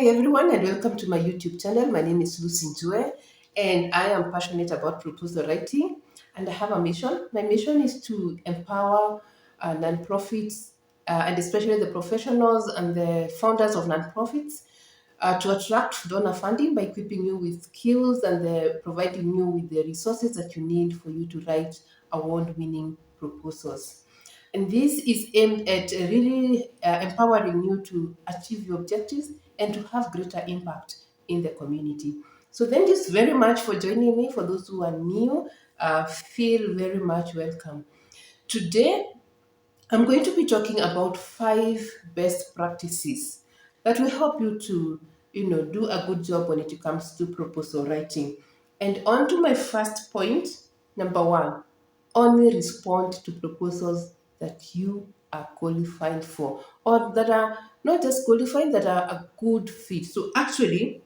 everyone, and welcome to my YouTube channel. My name is Lucy Njue, and I am passionate about proposal writing. And I have a mission. My mission is to empower nonprofits, and especially the professionals and the founders of nonprofits, to attract donor funding by equipping you with skills and providing you with the resources that you need for you to write award-winning proposals. And this is aimed at really empowering you to achieve your objectives and to have greater impact in the community. So thank you very much for joining me. For those who are new, feel very much welcome. Today, I'm going to be talking about 5 best practices that will help you to, do a good job when it comes to proposal writing. And on to my first point, number 1, only respond to proposals that you are qualified for, or that are not just qualified, that are a good fit. So actually,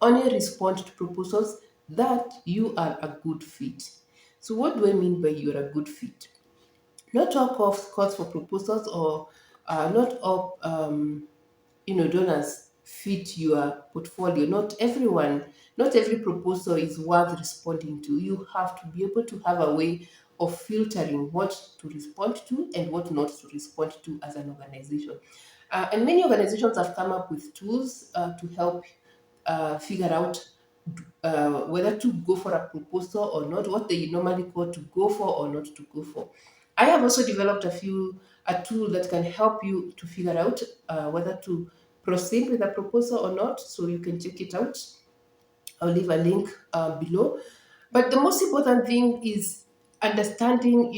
only respond to proposals that you are a good fit. So what do I mean by you're a good fit? Not all calls for proposals, or not all donors fit your portfolio. Not every proposal is worth responding to. You have to be able to have a way of filtering what to respond to and what not to respond to as an organization. And many organizations have come up with tools to help figure out whether to go for a proposal or not, what they normally call to go for or not to go for. I have also developed a tool that can help you to figure out whether to proceed with a proposal or not. So you can check it out. I'll leave a link below. But the most important thing is understanding,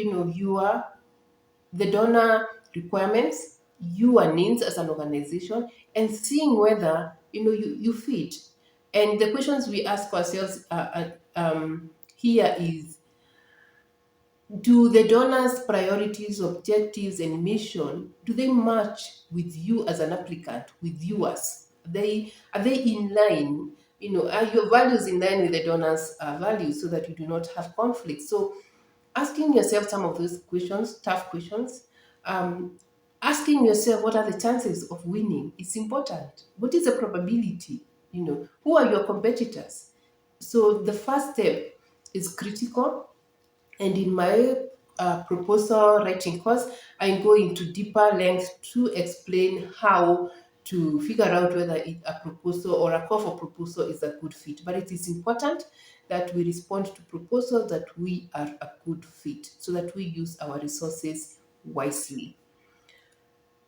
the donor requirements, your needs as an organization, and seeing whether you fit. And the questions we ask ourselves here is: do the donors' priorities, objectives, and mission, do they match with you as an applicant, with yours? Are they in line? Are your values in line with the donors' values, so that you do not have conflict? So asking yourself some of those questions, tough questions, um, asking yourself what are the chances of winning is important. What is the probability? Who are your competitors? So the first step is critical. And in my proposal writing course, I go into deeper length to explain how to figure out whether a proposal or a call for proposal is a good fit. But it is important that we respond to proposals that we are a good fit, so that we use our resources wisely.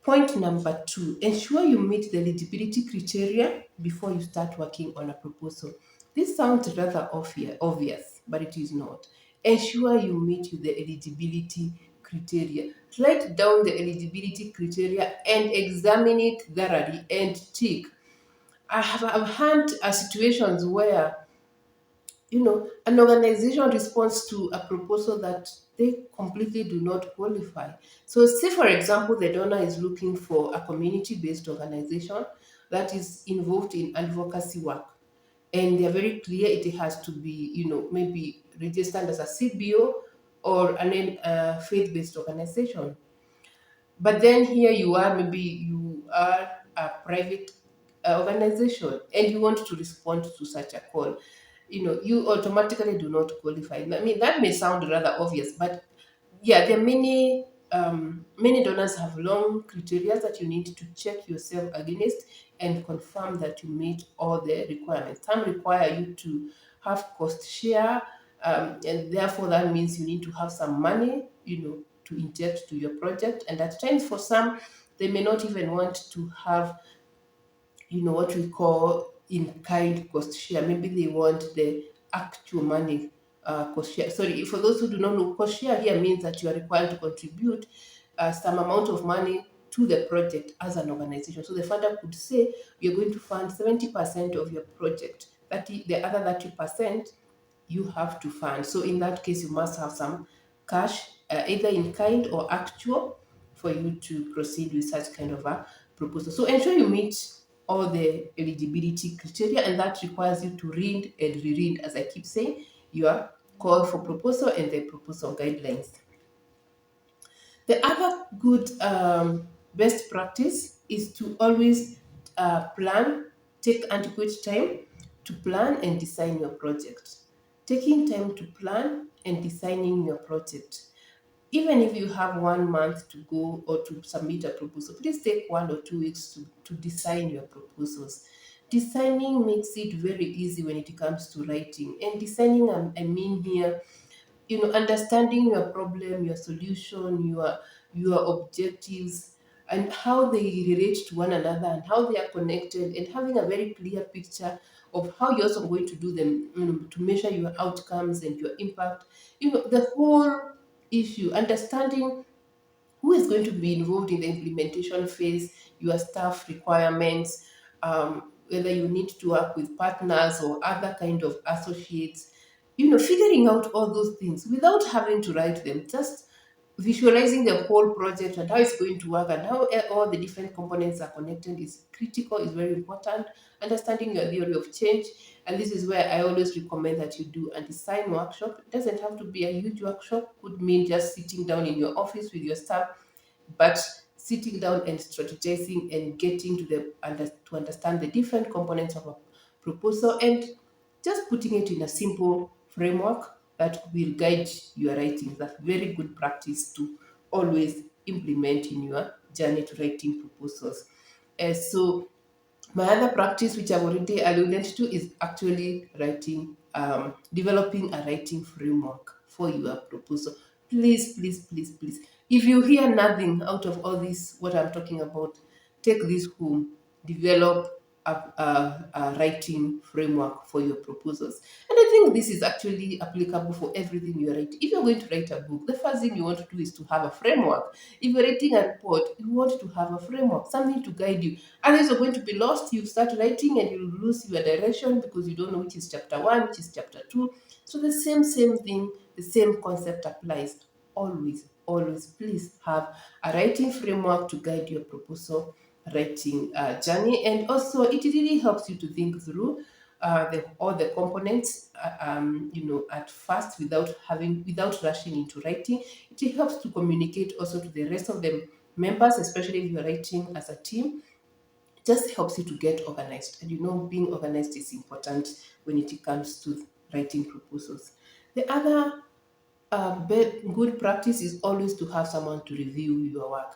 Point number 2, ensure you meet the eligibility criteria before you start working on a proposal. This sounds rather obvious, but it is not. Ensure you meet the eligibility criteria. Write down the eligibility criteria and examine it thoroughly and tick. I've had situations where an organization responds to a proposal that they completely do not qualify. So, say for example, the donor is looking for a community-based organization that is involved in advocacy work, and they are very clear it has to be, maybe registered as a CBO or an faith-based organization. But then here you are, maybe you are a private organization and you want to respond to such a call. You automatically do not qualify. I mean, that may sound rather obvious, but yeah, there are many donors have long criteria that you need to check yourself against and confirm that you meet all the requirements. Some require you to have cost share, and therefore that means you need to have some money, to inject to your project. And at times, for some, they may not even want to have, what we call in kind cost share. Maybe they want the actual money cost share. Sorry, for those who do not know, cost share here means that you are required to contribute some amount of money to the project as an organization. So the funder could say, you're going to fund 70% of your project, the other 30% you have to fund. So in that case, you must have some cash, either in kind or actual, for you to proceed with such kind of a proposal. So ensure you meet all the eligibility criteria, and that requires you to read and reread, as I keep saying, your call for proposal and the proposal guidelines. The other good best practice is to always plan take adequate time to plan and design your project. Taking time to plan and designing your project. Even if you have 1 month to go or to submit a proposal, please take 1 or 2 weeks to design your proposals. Designing makes it very easy when it comes to writing. And designing, I mean here, understanding your problem, your solution, your objectives, and how they relate to one another and how they are connected, and having a very clear picture of how you're also going to do them, to measure your outcomes and your impact. The whole issue, understanding who is going to be involved in the implementation phase, your staff requirements, whether you need to work with partners or other kind of associates, figuring out all those things without having to write them, just visualizing the whole project and how it's going to work and how all the different components are connected is critical, is very important. Understanding your theory of change, and this is where I always recommend that you do a design workshop. It doesn't have to be a huge workshop, could mean just sitting down in your office with your staff, but sitting down and strategizing and getting to understand the different components of a proposal, and just putting it in a simple framework that will guide your writing. That's very good practice to always implement in your journey to writing proposals. So my other practice, which I've already alluded to, is actually developing a writing framework for your proposal. Please, please, please, please. If you hear nothing out of all this, what I'm talking about, take this home, develop a writing framework for your proposals. And I think this is actually applicable for everything you write. If you're going to write a book, the first thing you want to do is to have a framework. If you're writing a report, you want to have a framework, something to guide you. Otherwise, you're going to be lost. You start writing and you lose your direction because you don't know which is chapter one, which is chapter two. So the same thing, the same concept applies. Always, always, please have a writing framework to guide your proposal writing journey. And also, it really helps you to think through all the components, at first, without rushing into writing. It helps to communicate also to the rest of the members, especially if you're writing as a team. Just helps you to get organized. And being organized is important when it comes to writing proposals. The other good practice is always to have someone to review your work.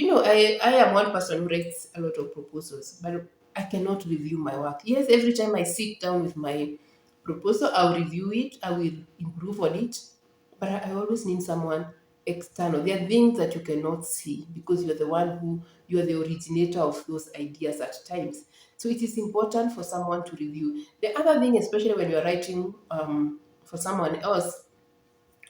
I am one person who writes a lot of proposals, but I cannot review my work. Yes, every time I sit down with my proposal, I'll review it, I will improve on it, but I always need someone external. There are things that you cannot see because you're the originator of those ideas at times. So it is important for someone to review. The other thing, especially when you're writing for someone else,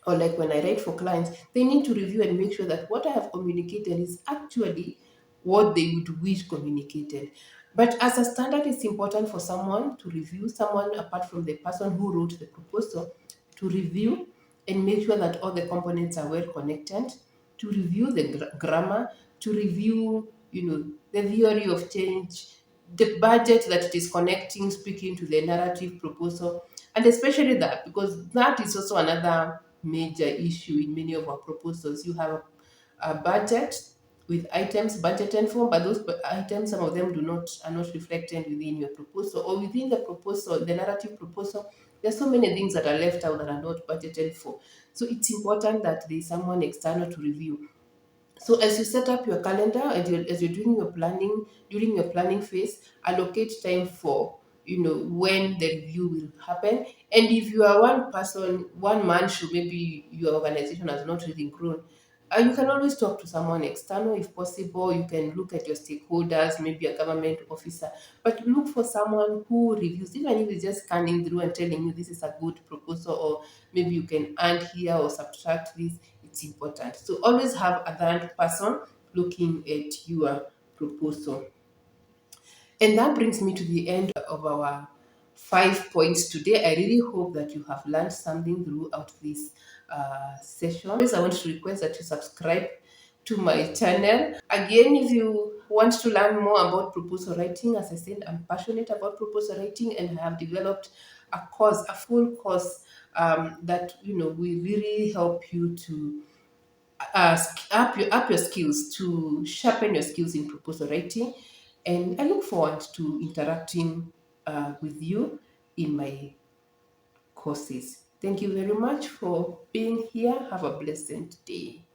or like when I write for clients, they need to review and make sure that what I have communicated is actually what they would wish communicated. But as a standard, it's important for someone to review, someone apart from the person who wrote the proposal, to review and make sure that all the components are well connected, to review the grammar, to review, the theory of change, the budget that it is connecting, speaking to the narrative proposal, and especially that, because that is also another major issue in many of our proposals. You have a budget with items, budget and form, but those items, some of them are not reflected within your proposal, or within the proposal, the narrative proposal. There's so many things that are left out that are not budgeted for. So it's important that there's someone external to review. So as you set up your calendar, as you're doing your planning, during your planning phase, allocate time for, when the review will happen. And if you are one person, one man show, maybe your organization has not really grown, you can always talk to someone external if possible. You can look at your stakeholders, maybe a government officer, but look for someone who reviews, even if it's just scanning through and telling you this is a good proposal, or maybe you can add here or subtract this. It's important. So always have a third person looking at your proposal. And that brings me to the end of our 5 points today. I really hope that you have learned something throughout this session. Always, I want to request that you subscribe to my channel. Again, if you want to learn more about proposal writing, as I said, I'm passionate about proposal writing, and I have developed a full course that will really help you to up your skills, to sharpen your skills in proposal writing. And I look forward to interacting with you in my courses. Thank you very much for being here. Have a blessed day.